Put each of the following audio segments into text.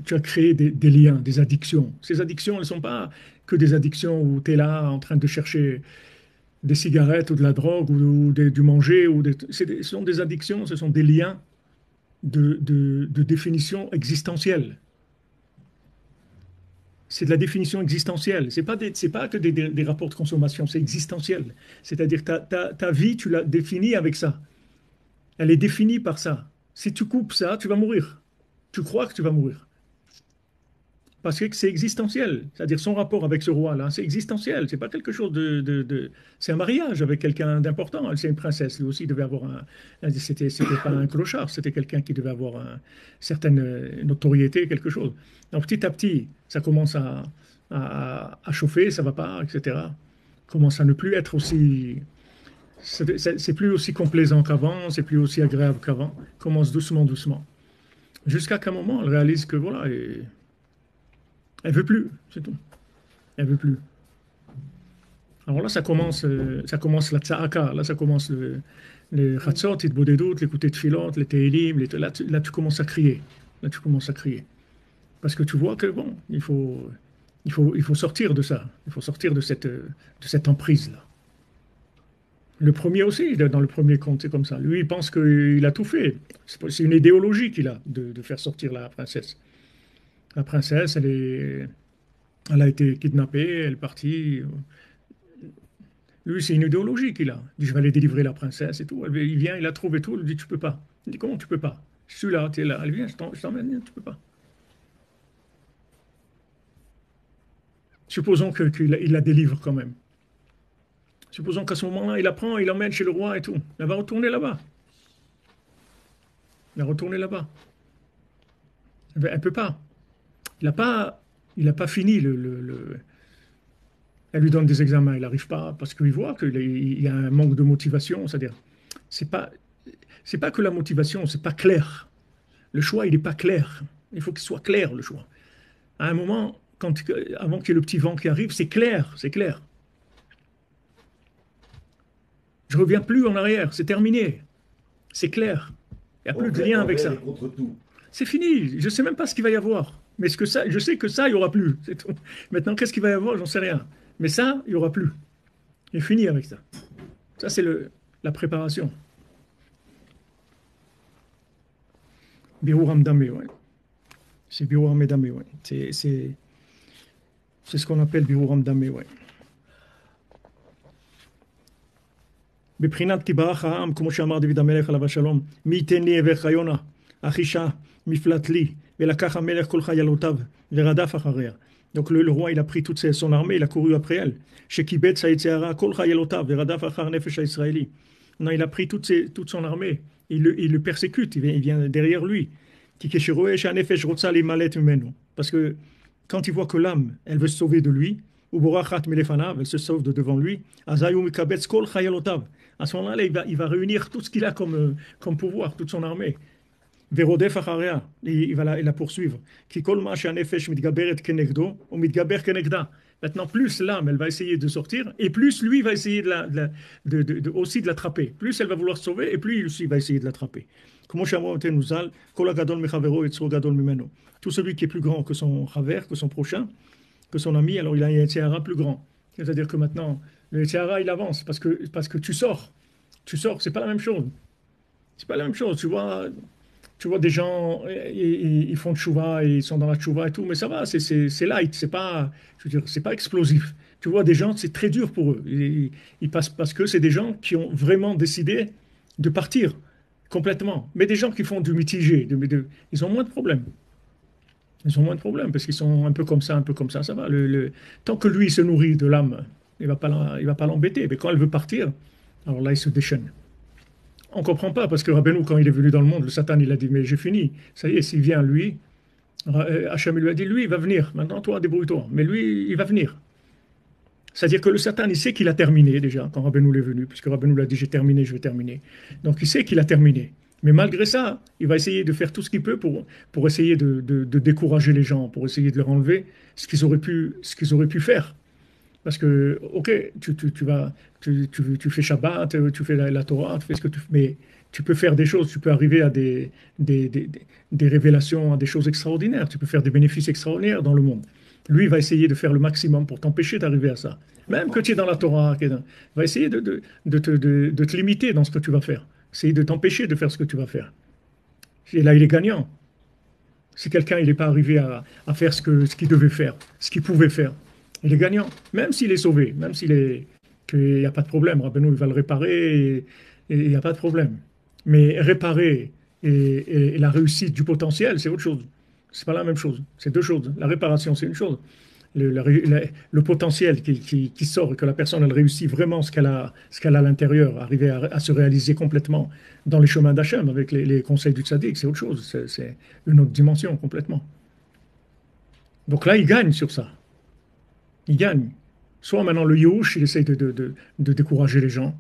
tu as créé des liens, des addictions. Ces addictions, elles ne sont pas que des addictions où tu es là en train de chercher des cigarettes ou de la drogue du manger. Ce sont des addictions, ce sont des liens de définition existentielle. C'est de la définition existentielle. C'est pas que des rapports de consommation, c'est existentiel. C'est-à-dire que ta vie, tu l'as définie avec ça. Elle est définie par ça. Si tu coupes ça, tu vas mourir. Tu crois que tu vas mourir. Parce que c'est existentiel. C'est-à-dire son rapport avec ce roi-là, c'est existentiel. C'est pas quelque chose C'est un mariage avec quelqu'un d'important. Elle, c'est une princesse. Lui aussi devait avoir C'était pas un clochard. C'était quelqu'un qui devait avoir certaine notoriété, quelque chose. Donc petit à petit, ça commence à chauffer, ça va pas, etc. Commence à ne plus être aussi. C'est plus aussi complaisant qu'avant. C'est plus aussi agréable qu'avant. Commence doucement, doucement. Jusqu'à qu'un moment, elle réalise que voilà. Elle veut plus, c'est tout. Elle veut plus. Alors là, ça commence la tza'aka. Là, ça commence les chatzot, les bodedut, les écouter de filote, les télim. Là, tu commences à crier. Là, tu commences à crier. Parce que tu vois que, bon, il faut sortir de ça. Il faut sortir de cette emprise-là. Le premier aussi, dans le premier conte, c'est comme ça. Lui, il pense qu'il a tout fait. C'est une idéologie qu'il a de faire sortir la princesse. La princesse, elle a été kidnappée, elle est partie. Lui, c'est une idéologie qu'il a. Il dit, je vais aller délivrer la princesse et tout. Il vient, il la trouve et tout. Il dit, tu peux pas. Il dit, comment tu peux pas? Je suis là, tu es là. Elle vient, je t'emmène, tu peux pas. Supposons qu'il la délivre quand même. Supposons qu'à ce moment-là, il la prend, il l'emmène chez le roi et tout. Elle va retourner là-bas. Elle va retourner là-bas. Elle peut pas. Il a pas fini Elle lui donne des examens, il n'arrive pas parce qu'il voit qu'il y a un manque de motivation. C'est-à-dire, c'est pas, c'est pas que la motivation, c'est pas clair. Le choix, il n'est pas clair. Il faut qu'il soit clair, le choix. À un moment, avant qu'il y ait le petit vent qui arrive, c'est clair, c'est clair. Je reviens plus en arrière, c'est terminé, c'est clair. Il n'y a plus de lien avec Envers ça. et contre tout. C'est fini, je ne sais même pas ce qu'il va y avoir. Mais je sais que ça, il n'y aura plus. C'est tout. Maintenant, qu'est-ce qu'il va y avoir? J'en sais rien. Mais ça, il n'y aura plus. Il est fini avec ça. Ça, c'est la préparation. Birur Hamdame, ouais. C'est Birur Hamdame, ouais. C'est ce qu'on appelle Birur Hamdame, ouais. בבחינת כי ברך העם, כמו שאמר דוד המלך עליו השלום, מי ייתן לי אברך יונה, אחישה, מפלט לי, ולקח המלך כל חיילותיו, ורדף אחריה. Donc le roi, il a pris toute son armée, il a couru après elle. שקיבץ היצרה כל חיילותיו, ורדף אחר נפש הישראלי. Non, il a pris toute son armée, il le persécute, il vient derrière lui. כי כשרואה שהנפש רוצה להימלט ממנו. Parce que quand il voit que l'âme, elle veut se sauver de lui, ובורחת מלפניו, elle se sauve de devant lui, אז הוא מקבץ כל חיילותיו. À ce moment-là, il va réunir tout ce qu'il a comme pouvoir, toute son armée. Verodef acharya, il va la poursuivre. Ki kol ma she'hanefesh mitgaberet kenegdo, ou mitgaber kenegda. Maintenant, plus l'âme, elle va essayer de sortir, et plus lui va essayer aussi de l'attraper. Plus elle va vouloir se sauver, et plus lui aussi va essayer de l'attraper. Comme שאמרו נוזל, כל הגדול מחברו יצרו גדול ממנו. Tout celui qui est plus grand que son chaver, que son prochain, que son ami, alors il a un Yetzirah plus grand. C'est-à-dire que maintenant, le Yetzirah, il avance parce que tu sors. Tu sors, c'est pas la même chose. C'est pas la même chose. Tu vois des gens, ils font tchouva, et ils sont dans la tchouva et tout, mais ça va, c'est light, c'est pas, je veux dire, c'est pas explosif. Tu vois des gens, c'est très dur pour eux. Ils passent parce que c'est des gens qui ont vraiment décidé de partir complètement. Mais des gens qui font du mitigé, ils ont moins de problèmes. Ils ont moins de problèmes parce qu'ils sont un peu comme ça va. Tant que lui se nourrit de l'âme, il va pas l'embêter. Mais quand elle veut partir, alors là, il se déchaîne. On ne comprend pas parce que Rabbeinu, quand il est venu dans le monde, le Satan, il a dit, mais j'ai fini. Ça y est, s'il vient, lui, Hachem lui a dit, lui, il va venir. Maintenant, toi, débrouille-toi. Mais lui, il va venir. C'est-à-dire que le Satan, il sait qu'il a terminé déjà quand Rabbeinu est venu, puisque Rabbeinu l'a dit, j'ai terminé, je vais terminer. Donc, il sait qu'il a terminé. Mais malgré ça, il va essayer de faire tout ce qu'il peut pour essayer de décourager les gens, pour essayer de leur enlever ce qu'ils auraient pu faire. Parce que, ok, tu fais Shabbat, tu fais la Torah, tu fais ce que tu fais, mais tu peux faire des choses, tu peux arriver à des, des- des révélations, à des choses extraordinaires, tu peux faire des bénéfices extraordinaires dans le monde. Lui, il va essayer de faire le maximum pour t'empêcher d'arriver à ça. Même que tu es dans la Torah, il va essayer de te limiter dans ce que tu vas faire. Essayer de t'empêcher de faire ce que tu vas faire. Et là, il est gagnant. Si quelqu'un il n'est pas arrivé à faire ce qu'il devait faire, ce qu'il pouvait faire, il est gagnant. Même s'il est sauvé, même s'il est qu'il n'y a pas de problème. Rabbeinu, il va le réparer et il n'y a pas de problème. Mais réparer et la réussite du potentiel, c'est autre chose. C'est pas la même chose. C'est deux choses. La réparation, c'est une chose. Le potentiel qui sort et que la personne elle réussit vraiment ce qu'elle a à l'intérieur, arriver à se réaliser complètement dans les chemins d'Hachem avec les conseils du tzaddik, c'est autre chose. C'est une autre dimension complètement. Donc là, il gagne sur ça. Il gagne. Soit maintenant le Youch, il essaye de décourager les gens.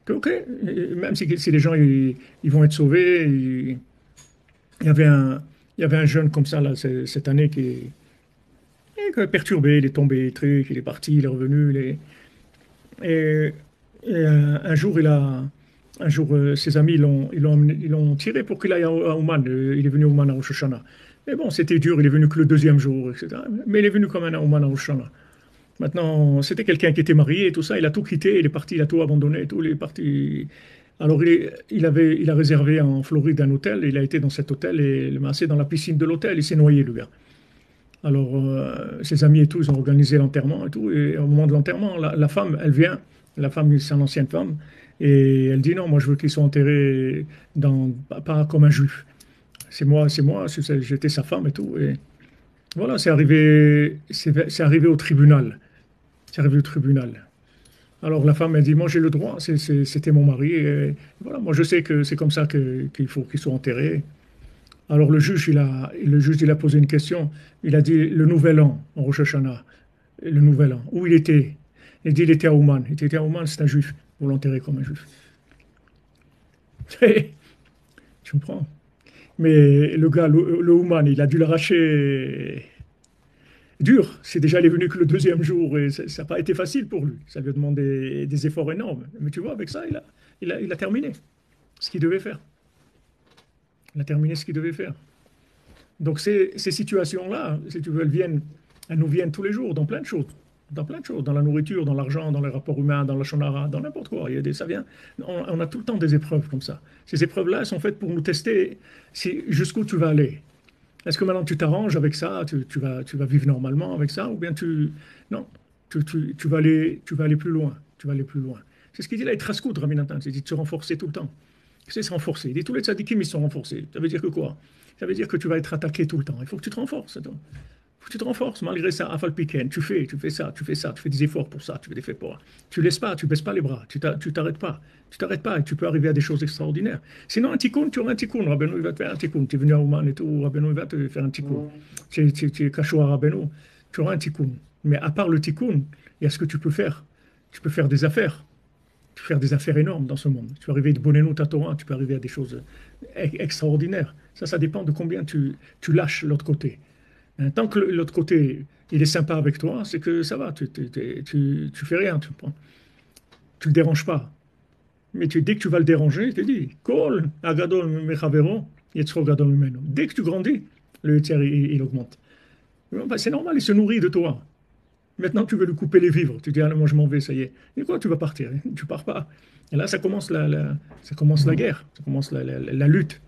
Que, ok, même si les gens ils vont être sauvés, il y avait il y avait un jeune comme ça là, cette année qui est perturbé, il est tombé, truc, il est parti, il est revenu. Et, un jour, ses amis ils l'ont tiré pour qu'il aille à Ouman. Il est venu à Ouman à Rosh Hashanah. Mais bon, c'était dur, il est venu que le deuxième jour, etc. Mais il est venu quand même à Ouman à Rosh Hashanah. Maintenant, c'était quelqu'un qui était marié et tout ça, il a tout quitté, il est parti, il a tout abandonné et tout, il est parti. Alors, il a réservé en Floride un hôtel, il a été dans cet hôtel et il m'a assis dans la piscine de l'hôtel, il s'est noyé, le gars. Alors, ses amis et tout, ils ont organisé l'enterrement et tout. Et au moment de l'enterrement, la femme, elle vient. La femme, c'est une ancienne femme. Et elle dit non, moi, je veux qu'ils soient enterrés pas comme un juif. C'est moi, j'étais sa femme et tout. Et voilà, c'est arrivé au tribunal. C'est arrivé au tribunal. Alors, la femme, elle dit, moi, j'ai le droit, c'était mon mari. Et voilà, moi, je sais que c'est comme ça qu'il faut qu'ils soient enterrés. Alors le juge, il a posé une question. Il a dit le nouvel an, en Rosh Hashanah, le nouvel an, où il était. Il dit il était à Ouman. Il était à Ouman, c'est un juif. Vous l'enterrez comme un juif. Tu comprends? Mais le gars, le Ouman, il a dû l'arracher dur. C'est déjà, il est venu que le deuxième jour et ça n'a pas été facile pour lui. Ça lui a demandé des efforts énormes. Mais tu vois, avec ça, il a terminé ce qu'il devait faire. Il a terminé ce qu'il devait faire. Donc ces situations-là, si tu veux, elles nous viennent tous les jours dans plein de choses. Dans plein de choses, dans la nourriture, dans l'argent, dans les rapports humains, dans la shonara, dans n'importe quoi. Ça vient. On a tout le temps des épreuves comme ça. Ces épreuves-là, elles sont faites pour nous tester jusqu'où tu vas aller. Est-ce que maintenant tu t'arranges avec ça, tu vas vivre normalement avec ça, ou bien non, tu vas aller plus loin. Tu vas aller plus loin. C'est ce qu'il dit là, Traskout, Rabbi Nathan. Il dit de se renforcer tout le temps. C'est se renforcer. Il dit tous les tzadikim, ils sont renforcés. Ça veut dire que quoi? Ça veut dire que tu vas être attaqué tout le temps. Il faut que tu te renforces. Il faut que tu te renforces. Malgré ça, Afal Piken, tu fais ça, tu fais des efforts pour ça, tu fais des efforts pour ça. Tu laisses pas, tu baisses pas les bras, tu t'arrêtes pas. Tu t'arrêtes pas et tu peux arriver à des choses extraordinaires. Sinon, un tikkun, tu auras un tikkun. Rabbeinu, il va te faire un tikkun. Tu es venu à Ouman et tout, Rabbeinu, il va te faire un tikkun. Tu es cachot à Rabbeinu, tu auras un tikkun. Mais à part le tikkun, il y a ce que tu peux faire. Tu peux faire des affaires. Tu peux faire des affaires énormes dans ce monde. Tu peux arriver de Bonenu à Torah, tu peux arriver à des choses extraordinaires. Ça dépend de combien tu lâches l'autre côté. Tant que l'autre côté, il est sympa avec toi, c'est que ça va, tu fais rien, tu le déranges pas. Mais dès que tu vas le déranger, il te dit, Kol, agadol mechavero, yetzro gadol mimeno. Dès que tu grandis, le yetzer, il augmente. C'est normal, il se nourrit de toi. Maintenant, tu veux lui couper les vivres. Tu dis, ah, moi, je m'en vais, ça y est. Et quoi, tu vas partir? Tu pars pas. Et là, ça commence ça commence la guerre, ça commence la lutte.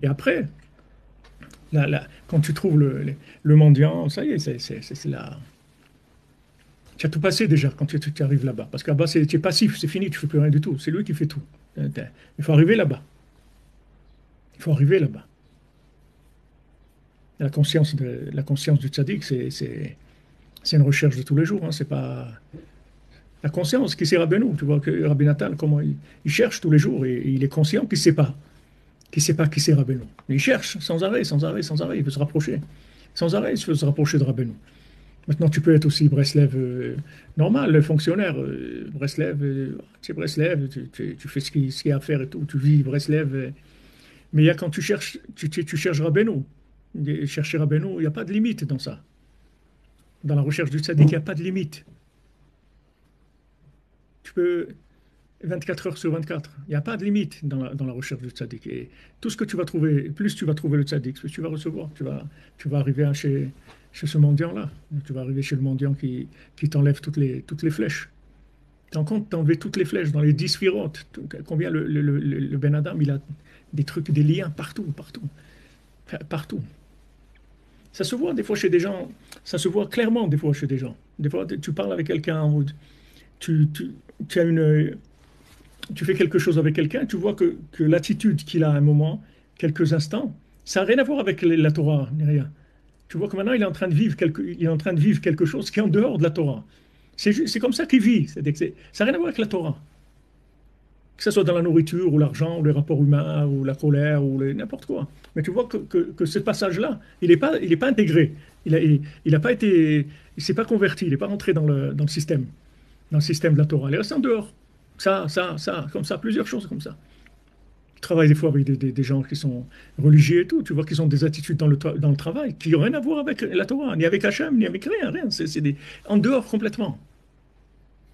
Et après, quand tu trouves le mendiant, ça y est, c'est là. Tu as tout passé déjà quand tu arrives là-bas. Parce que là-bas, tu es passif, c'est fini, tu ne fais plus rien du tout. C'est lui qui fait tout. Il faut arriver là-bas. Il faut arriver là-bas. La conscience du tzaddik, c'est une recherche de tous les jours. Hein. C'est pas la conscience qui c'est Rabbeinu. Tu vois que Rabbi Nathan, comment il cherche tous les jours et il est conscient qu'il ne sait pas. Qu'il ne sait pas qui c'est Rabbeinu. Mais il cherche sans arrêt, sans arrêt, sans arrêt. Il veut se rapprocher. Sans arrêt, il veut se rapprocher de Rabbeinu. Maintenant, tu peux être aussi Breslev normal, fonctionnaire. Breslev, tu es Breslev, tu fais ce qu'il y a à faire et tout. Tu vis Breslev. Mais il y a quand tu cherches Rabbeinu. Chercher Rabbeinu, il n'y a pas de limite dans ça. Dans la recherche du tzaddik, il n'y a pas de limite. Tu peux 24 heures sur 24. Il n'y a pas de limite dans la recherche du tzaddik. Et tout ce que tu vas trouver, plus tu vas trouver le tzaddik, plus tu vas recevoir. Tu vas arriver chez ce mendiant-là. Tu vas arriver chez le mendiant qui t'enlève toutes les flèches. T'en compte t'enlever toutes les flèches dans les 10 sphirotes. Combien le Ben Adam, il a des trucs, des liens partout, partout. Enfin, partout. Ça se voit des fois chez des gens, ça se voit clairement des fois chez des gens. Des fois, tu parles avec quelqu'un, ou tu, tu, tu as tu fais quelque chose avec quelqu'un, tu vois que l'attitude qu'il a à un moment, quelques instants, ça n'a rien à voir avec la Torah, ni rien. Tu vois que maintenant, il est en train de vivre quelque chose qui est en dehors de la Torah. C'est comme ça qu'il vit. Ça n'a rien à voir avec la Torah. Que ce soit dans la nourriture, ou l'argent, ou les rapports humains, ou la colère, ou n'importe quoi. Mais tu vois que ce passage-là, il est pas intégré. Il a pas été, il s'est pas converti, il n'est pas rentré dans le système de la Torah. Il est resté en dehors. Ça, comme ça, plusieurs choses comme ça. Je travaille des fois avec des gens qui sont religieux et tout. Tu vois qu'ils ont des attitudes dans le travail qui n'ont rien à voir avec la Torah, ni avec Hachem, ni avec rien, rien. En dehors complètement.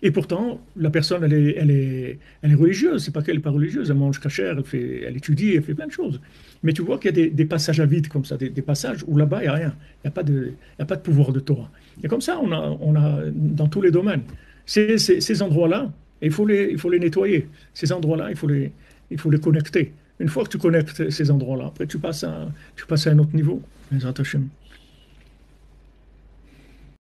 Et pourtant, la personne, elle est religieuse. C'est pas qu'elle n'est pas religieuse. Elle mange cachère, elle étudie, elle fait plein de choses. Mais tu vois qu'il y a des passages à vide comme ça, des passages où là-bas, il n'y a rien. Il y a pas de pouvoir de Torah. Et comme ça, on a dans tous les domaines. Ces endroits-là, il faut les nettoyer. Ces endroits-là, il faut les connecter. Une fois que tu connectes ces endroits-là, après, tu passes à un autre niveau. Bezrat Hashem.